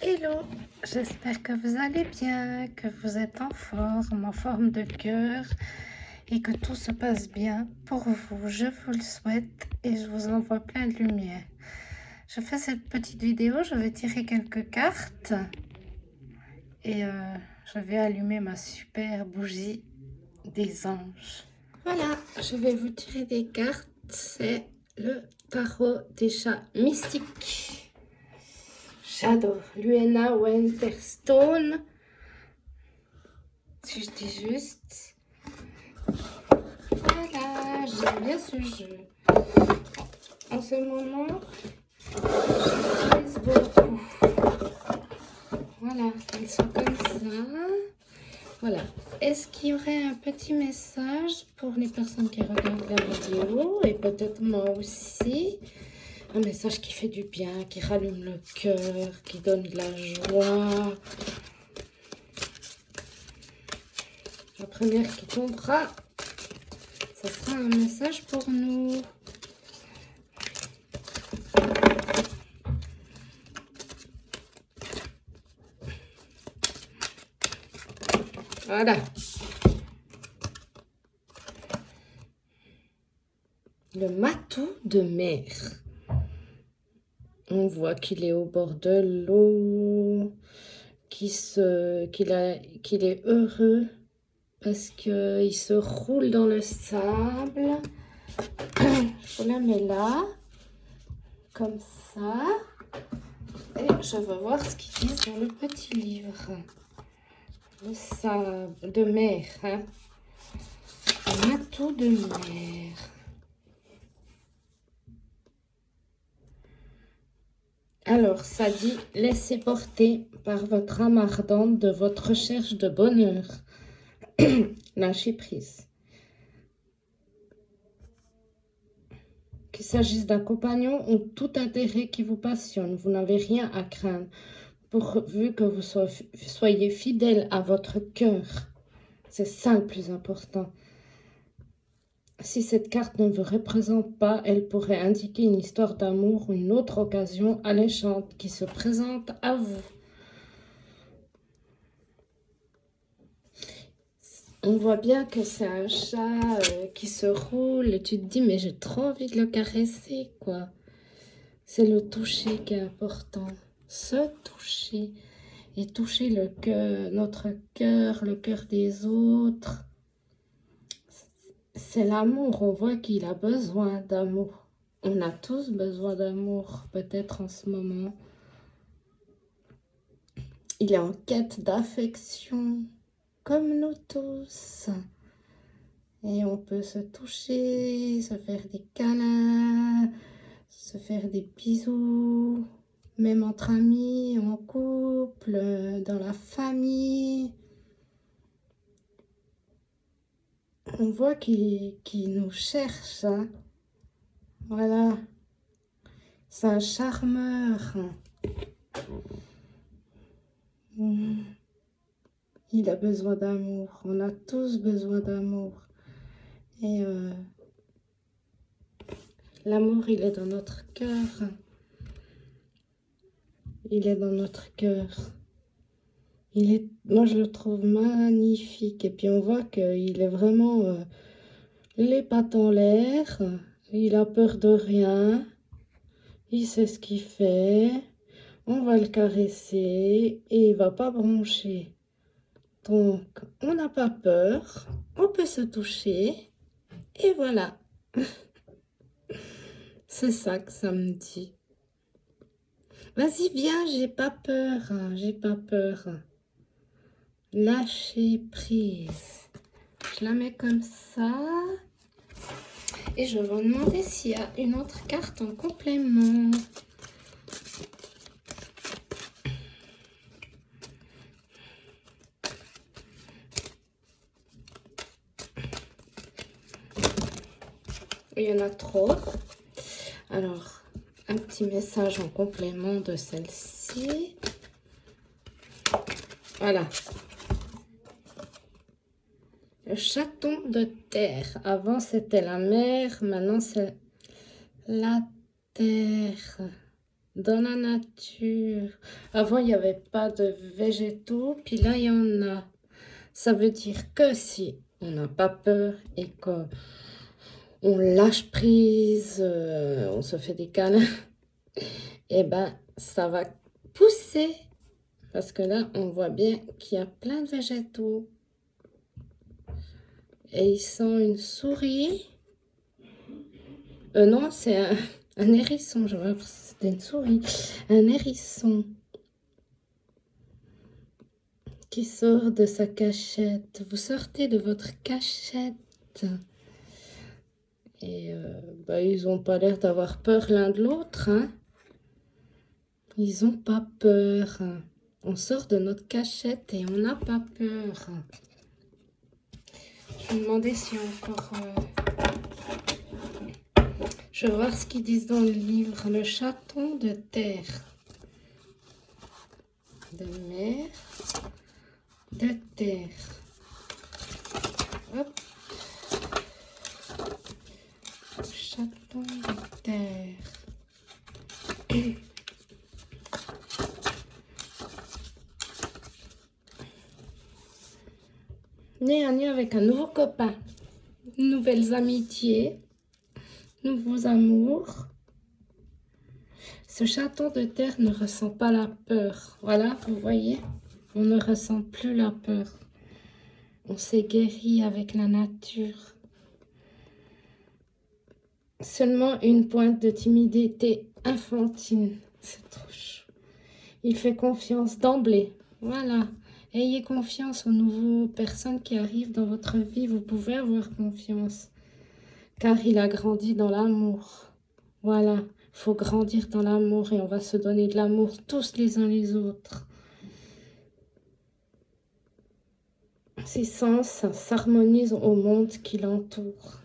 Hello, j'espère que vous allez bien, que vous êtes en forme de cœur et que tout se passe bien pour vous. Je vous le souhaite et je vous envoie plein de lumière. Je fais cette petite vidéo, je vais tirer quelques cartes et je vais allumer ma super bougie des anges. Voilà, je vais vous tirer des cartes, c'est le tarot des chats mystiques. Shadow, Luena Winterstone, si je dis juste. Voilà, j'aime bien ce jeu. En ce moment, j'utilise beaucoup. Voilà, ils sont comme ça. Voilà. Est-ce qu'il y aurait un petit message pour les personnes qui regardent la vidéo et peut-être moi aussi? Un message qui fait du bien, qui rallume le cœur, qui donne de la joie. La première qui tombera, ça sera un message pour nous. Voilà. Le matou de mer. On voit qu'il est au bord de l'eau, qu'il est heureux parce qu'il se roule dans le sable. Je la mets là, comme ça. Et je veux voir ce qu'ils disent dans le petit livre. Le sable de mer. Hein. Le matou de mer. Alors, ça dit, laissez porter par votre âme ardente de votre recherche de bonheur. Lâchez prise. Qu'il s'agisse d'un compagnon ou tout intérêt qui vous passionne, vous n'avez rien à craindre, pourvu que vous soyez fidèle à votre cœur. C'est ça le plus important. Si cette carte ne vous représente pas, elle pourrait indiquer une histoire d'amour ou une autre occasion alléchante qui se présente à vous. On voit bien que c'est un chat qui se roule et tu te dis mais j'ai trop envie de le caresser quoi. C'est le toucher qui est important. Se toucher et toucher le cœur, notre cœur, le cœur des autres. C'est l'amour, on voit qu'il a besoin d'amour. On a tous besoin d'amour, peut-être en ce moment. Il est en quête d'affection, comme nous tous. Et on peut se toucher, se faire des câlins, se faire des bisous, même entre amis, en couple, dans la famille. On voit qu'il nous cherche. Hein. Voilà. C'est un charmeur. Il a besoin d'amour. On a tous besoin d'amour. Et l'amour, il est dans notre cœur. Il est dans notre cœur. Moi, je le trouve magnifique. Et puis, on voit qu'il est vraiment les pattes en l'air. Il a peur de rien. Il sait ce qu'il fait. On va le caresser et il va pas broncher. Donc, on n'a pas peur. On peut se toucher. Et voilà. C'est ça que ça me dit. Vas-y, viens, j'ai pas peur. J'ai pas peur. Lâcher prise. Je la mets comme ça. Et je vais vous demander s'il y a une autre carte en complément. Il y en a trop. Alors, un petit message en complément de celle-ci. Voilà. Le chaton de terre. Avant, c'était la mer. Maintenant, c'est la terre. dans la nature. Avant, il n'y avait pas de végétaux, puis là, il y en a. Ça veut dire que si on n'a pas peur et qu'on lâche prise, on se fait des câlins, et ben ça va pousser. Parce que là, on voit bien qu'il y a plein de végétaux. Et ils sont une souris. Non, c'est un hérisson. Je vois que c'était une souris. Un hérisson qui sort de sa cachette. Vous sortez de votre cachette. Et ils n'ont pas l'air d'avoir peur l'un de l'autre. Hein. Ils n'ont pas peur. On sort de notre cachette et on n'a pas peur. Je vais me demander si encore... Je vais voir ce qu'ils disent dans le livre. Le chaton de terre. De mer. De terre. Hop. Chaton de terre. Né avec un nouveau copain. Nouvelles amitiés. Nouveaux amours. Ce chaton de terre ne ressent pas la peur. Voilà, vous voyez, on ne ressent plus la peur. On s'est guéri avec la nature. Seulement une pointe de timidité infantile. C'est trop chaud. Il fait confiance d'emblée. Voilà. Ayez confiance aux nouvelles personnes qui arrivent dans votre vie. Vous pouvez avoir confiance. Car il a grandi dans l'amour. Voilà. Il faut grandir dans l'amour et on va se donner de l'amour tous les uns les autres. Ses sens s'harmonisent au monde qui l'entoure.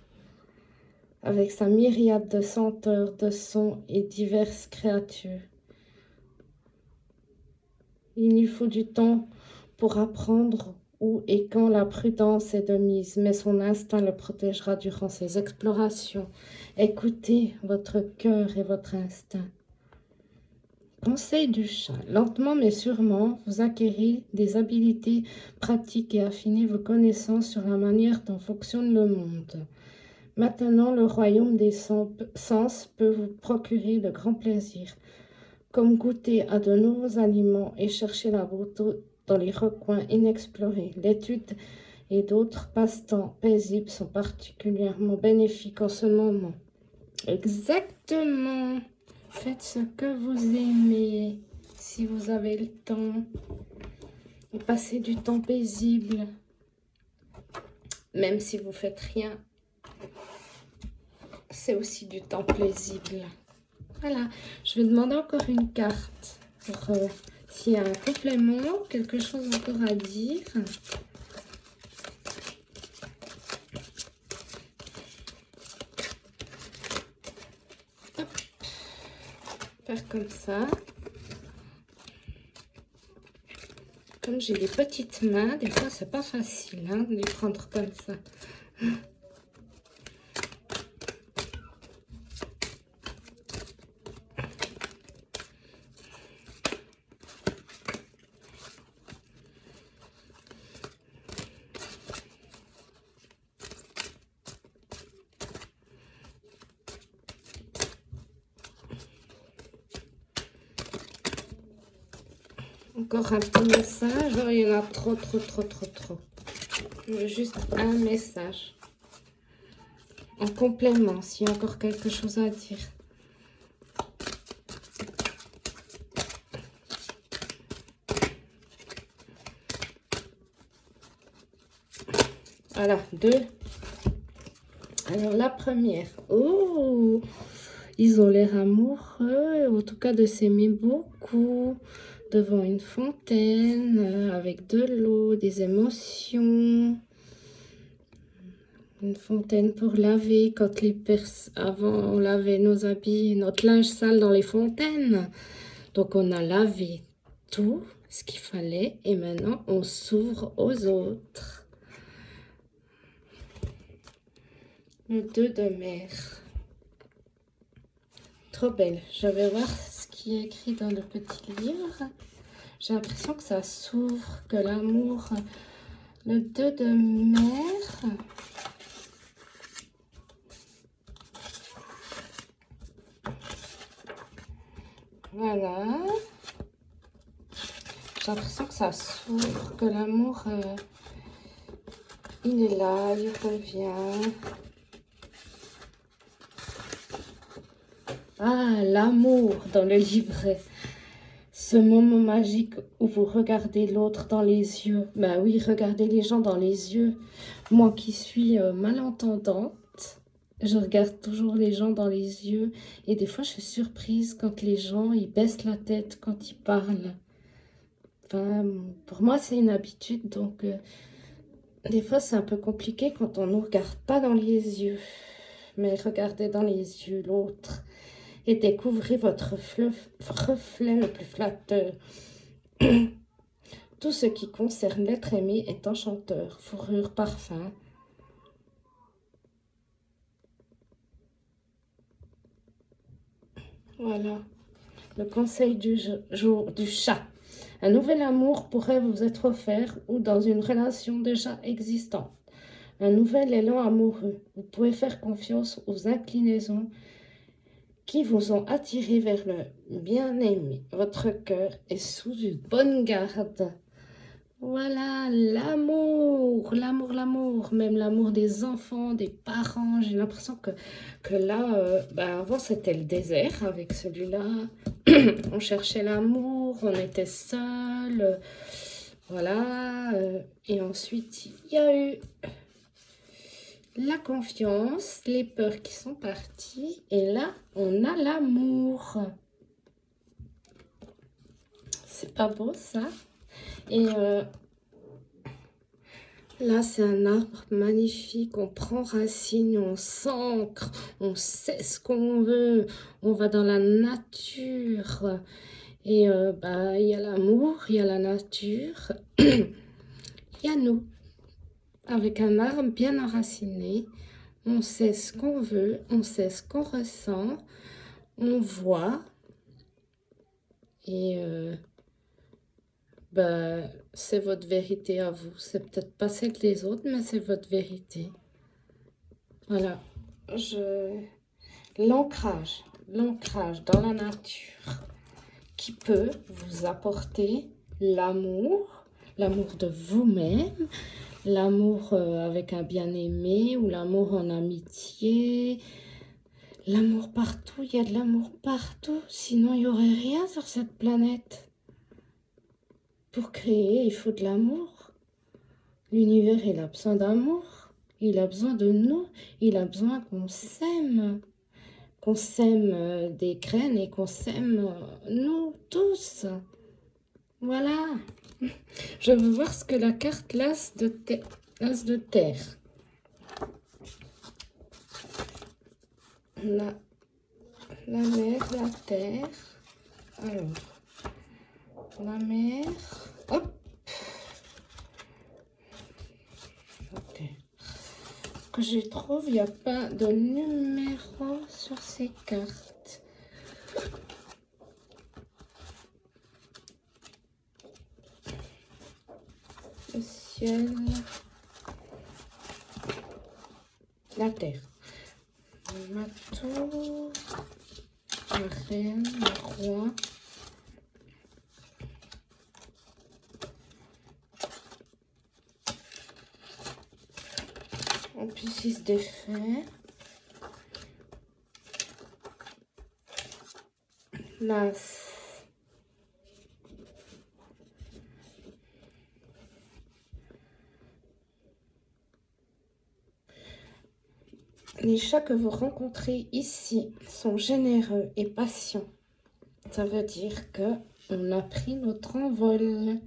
Avec sa myriade de senteurs, de sons et diverses créatures. Il lui faut du temps pour apprendre où et quand la prudence est de mise, mais son instinct le protégera durant ses explorations. Écoutez votre cœur et votre instinct. Conseil du chat. Lentement mais sûrement, vous acquérez des habiletés pratiques et affinez vos connaissances sur la manière dont fonctionne le monde. Maintenant, le royaume des sens peut vous procurer de grands plaisirs, comme goûter à de nouveaux aliments et chercher la beauté dans les recoins inexplorés. L'étude et d'autres passe-temps paisibles sont particulièrement bénéfiques en ce moment. Exactement. Faites ce que vous aimez, si vous avez le temps. Et passez du temps paisible. Même si vous faites rien, c'est aussi du temps paisible. Voilà, je vais demander encore une carte pour s'il y a un complément, quelque chose encore à dire. Hop. Faire comme ça. Comme j'ai des petites mains, des fois c'est pas facile hein, de les prendre comme ça. Encore un petit message. Oh, il y en a trop. Je veux juste un message. En complément, s'il y a encore quelque chose à dire. Voilà, 2. Alors, la première. Oh, ils ont l'air amoureux, en tout cas de s'aimer beaucoup. Devant une fontaine, avec de l'eau, des émotions. Une fontaine pour laver, quand avant on lavait nos habits, notre linge sale dans les fontaines. Donc on a lavé tout ce qu'il fallait et maintenant on s'ouvre aux autres. Le 2 de mer. Trop belle. Je vais voir ce qui est écrit dans le petit livre. J'ai l'impression que ça s'ouvre, que l'amour, le 2 de mer. Voilà. J'ai l'impression que ça s'ouvre, que l'amour, il est là, il revient. Ah, l'amour dans le livret. Ce moment magique où vous regardez l'autre dans les yeux. Ben oui, regardez les gens dans les yeux. Moi qui suis malentendante, je regarde toujours les gens dans les yeux. Et des fois, je suis surprise quand les gens, ils baissent la tête quand ils parlent. Enfin, pour moi, c'est une habitude. Donc, des fois, c'est un peu compliqué quand on ne nous regarde pas dans les yeux. Mais regardez dans les yeux l'autre. Et découvrez votre reflet le plus flatteur. Tout ce qui concerne l'être aimé est enchanteur, fourrure, parfum. Voilà, le conseil du jour du chat. Un nouvel amour pourrait vous être offert ou dans une relation déjà existante. Un nouvel élan amoureux. Vous pouvez faire confiance aux inclinaisons qui vous ont attiré vers le bien-aimé. Votre cœur est sous une bonne garde. Voilà, l'amour, l'amour, l'amour, même l'amour des enfants, des parents. J'ai l'impression que là, avant c'était le désert avec celui-là. On cherchait l'amour, on était seuls. Voilà. Et ensuite, il y a eu la confiance, les peurs qui sont parties. Et là, on a l'amour. C'est pas beau ça? Et là, c'est un arbre magnifique. On prend racine, on s'ancre, on sait ce qu'on veut. On va dans la nature. Et il y a l'amour, il y a la nature. Il y a nous. Avec un arbre bien enraciné, on sait ce qu'on veut, on sait ce qu'on ressent, on voit. Et c'est votre vérité à vous. C'est peut-être pas celle des autres, mais c'est votre vérité. Voilà. L'ancrage dans la nature qui peut vous apporter l'amour de vous-même, l'amour avec un bien-aimé ou l'amour en amitié. L'amour partout, il y a de l'amour partout, sinon il n'y aurait rien sur cette planète. Pour créer, il faut de l'amour. L'univers, il a besoin d'amour. Il a besoin de nous. Il a besoin qu'on s'aime. Qu'on sème des graines et qu'on sème nous tous. Voilà. Je veux voir ce que la carte l'as de terre. La mer, la terre. Alors, la mer. Hop. Ok. Que je trouve, il n'y a pas de numéro sur ces cartes. Le ciel. La terre. Le bateau. La reine, le roi. Et puis 6 défait. L'as. Les chats que vous rencontrez ici sont généreux et patients. Ça veut dire que on a pris notre envol.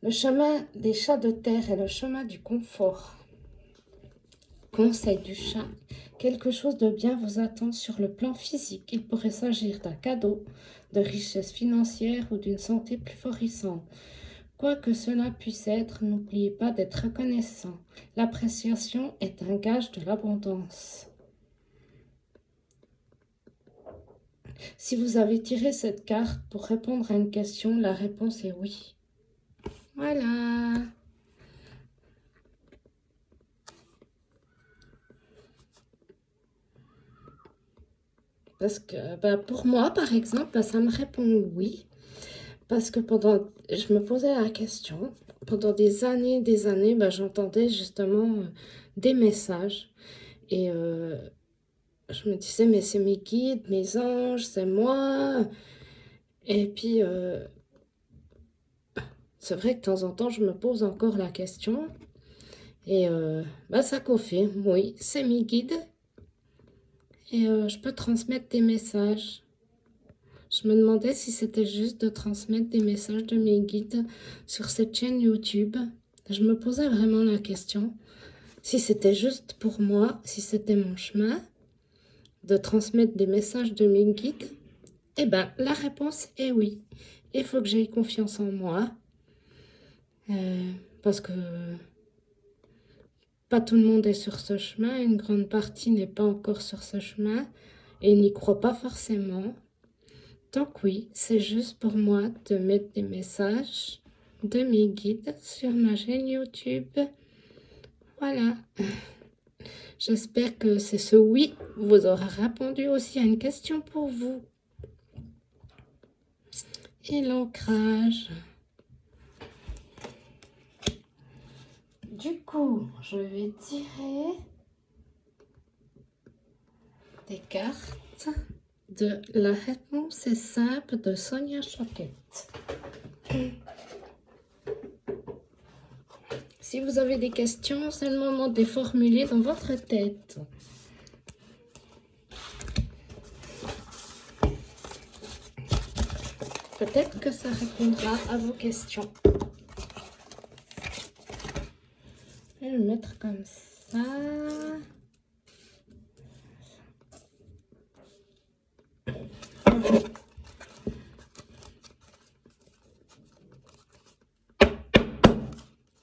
Le chemin des chats de terre est le chemin du confort. Conseil du chat, quelque chose de bien vous attend sur le plan physique. Il pourrait s'agir d'un cadeau, de richesse financière ou d'une santé plus florissante. Quoi que cela puisse être, n'oubliez pas d'être reconnaissant. L'appréciation est un gage de l'abondance. Si vous avez tiré cette carte pour répondre à une question, la réponse est oui. Voilà. Parce que pour moi, par exemple, ça me répond oui. Parce que je me posais la question, pendant des années, j'entendais justement des messages. Et je me disais, mais c'est mes guides, mes anges, c'est moi. Et puis, c'est vrai que de temps en temps, je me pose encore la question. Et ça confirme, oui, c'est mes guides. Et je peux transmettre des messages. Je me demandais si c'était juste de transmettre des messages de mes guides sur cette chaîne YouTube. Je me posais vraiment la question. Si c'était juste pour moi, si c'était mon chemin, de transmettre des messages de mes guides, eh bien, la réponse est oui. Il faut que j'aie confiance en moi. Parce que pas tout le monde est sur ce chemin. Une grande partie n'est pas encore sur ce chemin et n'y croit pas forcément. Donc oui, c'est juste pour moi de mettre des messages de mes guides sur ma chaîne YouTube. Voilà. J'espère que c'est ce oui vous aura répondu aussi à une question pour vous. Et l'ancrage. Du coup, je vais tirer des cartes de La réponse est simple de Sonia Choquette. Si vous avez des questions, c'est le moment de les formuler dans votre tête. Peut-être que ça répondra à vos questions. Je vais le mettre comme ça.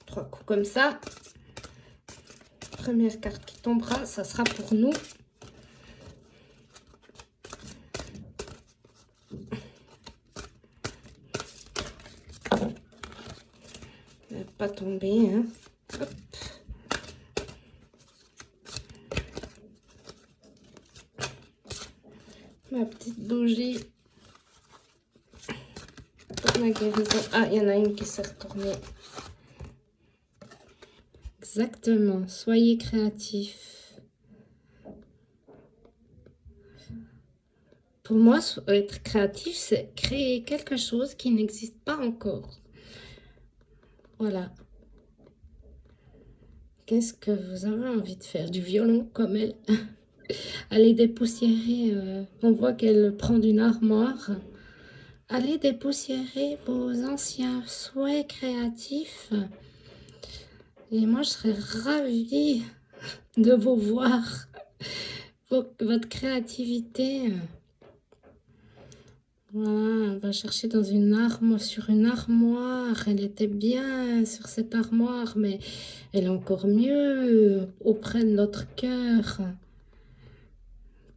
Trois coups comme ça. Première carte qui tombera, ça sera pour nous. Elle va pas tomber, hein. Hop. Ma petite bougie pour la guérison. Ah, il y en a une qui s'est retournée. Exactement. Soyez créatifs. Pour moi, être créatif, c'est créer quelque chose qui n'existe pas encore. Voilà. Qu'est-ce que vous avez envie de faire? Du violon comme elle. Allez dépoussiérer. On voit qu'elle prend d'une armoire. Allez dépoussiérer vos anciens souhaits créatifs. Et moi, je serais ravie de vous voir. Votre créativité. Voilà, on va chercher dans une armoire, sur une armoire. Elle était bien sur cette armoire, mais elle est encore mieux auprès de notre cœur.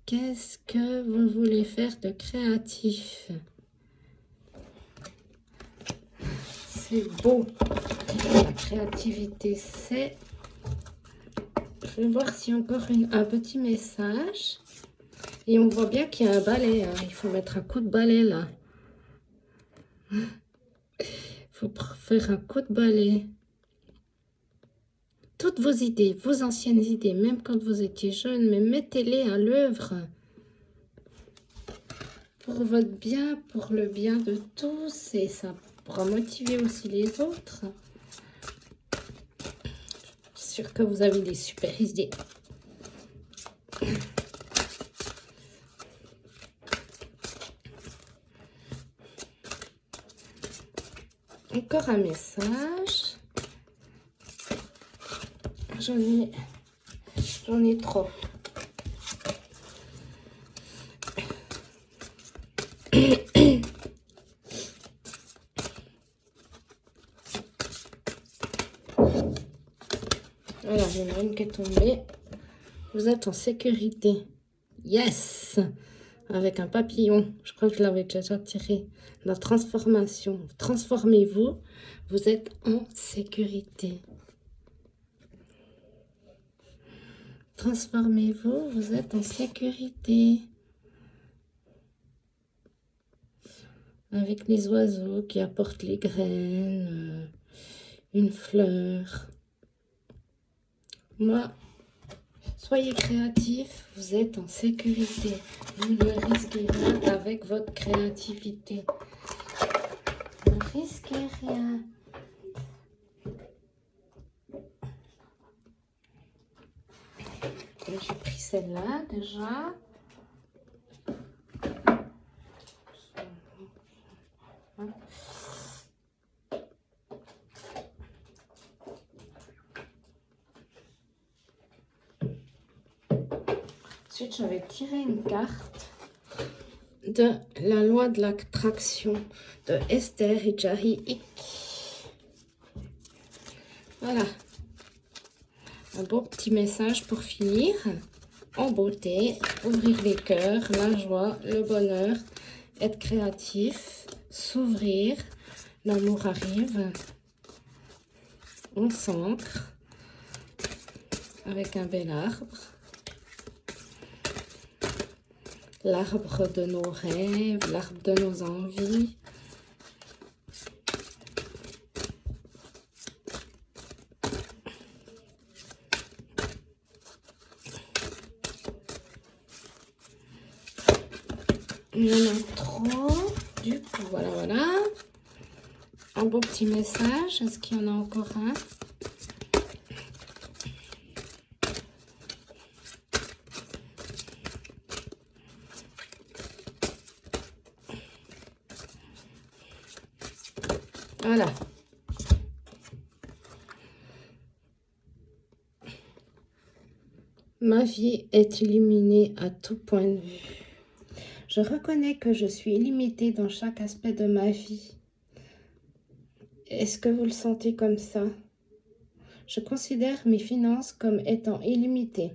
Qu'est-ce que vous voulez faire de créatif? C'est beau. La créativité, c'est... Je vais voir s'il y a encore un petit message. Et on voit bien qu'il y a un balai. Hein. Il faut mettre un coup de balai là. Il faut faire un coup de balai. Toutes vos idées, vos anciennes idées, même quand vous étiez jeune, mais mettez-les à l'œuvre. Pour votre bien, pour le bien de tous. Et ça pourra motiver aussi les autres. Je suis sûre que vous avez des super idées. Encore un message. J'en ai trop. Voilà, il y en a une qui est tombée. Vous êtes en sécurité. Yes! avec un papillon. Je crois que je l'avais déjà tiré. La transformation. Transformez-vous. Vous êtes en sécurité. Transformez-vous. Vous êtes en sécurité. Avec les oiseaux qui apportent les graines, une fleur. Moi, soyez créatif, vous êtes en sécurité. Vous ne risquez rien avec votre créativité. Ne risquez rien. J'ai pris celle-là déjà. Ensuite, je vais tirer une carte de la loi de l'attraction de Esther Ijari Hicks. Voilà. Un beau petit message pour finir. En beauté, ouvrir les cœurs, la joie, le bonheur, être créatif, s'ouvrir, l'amour arrive. On s'ancre avec un bel arbre. L'arbre de nos rêves, l'arbre de nos envies. Il y en a trop. Du coup, voilà. Un beau petit message. Est-ce qu'il y en a encore un? Voilà. Ma vie est illuminée à tout point de vue. Je reconnais que je suis illimitée dans chaque aspect de ma vie. Est-ce que vous le sentez comme ça? Je considère mes finances comme étant illimitées.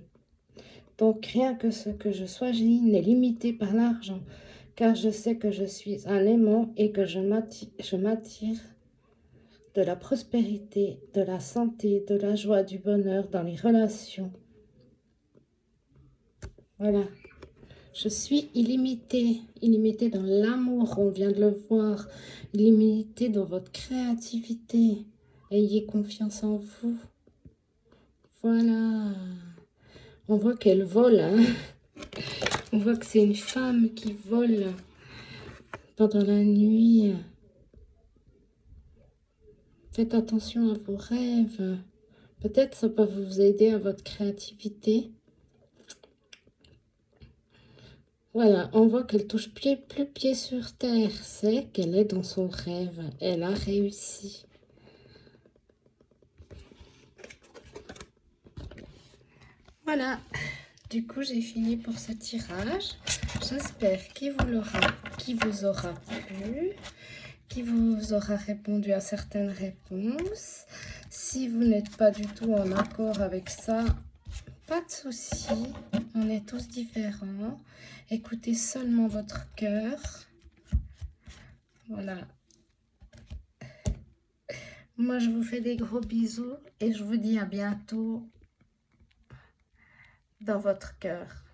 Donc rien que ce que je choisis n'est limité par l'argent, car je sais que je suis un aimant et que je m'attire de la prospérité, de la santé, de la joie, du bonheur dans les relations. Voilà. Je suis illimitée, illimitée dans l'amour, on vient de le voir, illimitée dans votre créativité. Ayez confiance en vous. Voilà. On voit qu'elle vole, hein. On voit que c'est une femme qui vole pendant la nuit. Faites attention à vos rêves. Peut-être ça peut vous aider à votre créativité. Voilà, on voit qu'elle touche plus pied sur terre. C'est qu'elle est dans son rêve. Elle a réussi. Voilà. Du coup, j'ai fini pour ce tirage. J'espère qu'il vous aura plu, qu'il vous aura répondu à certaines réponses. Si vous n'êtes pas du tout en accord avec ça, pas de souci. On est tous différents. Écoutez seulement votre cœur. Voilà. Moi, je vous fais des gros bisous et je vous dis à bientôt dans votre cœur.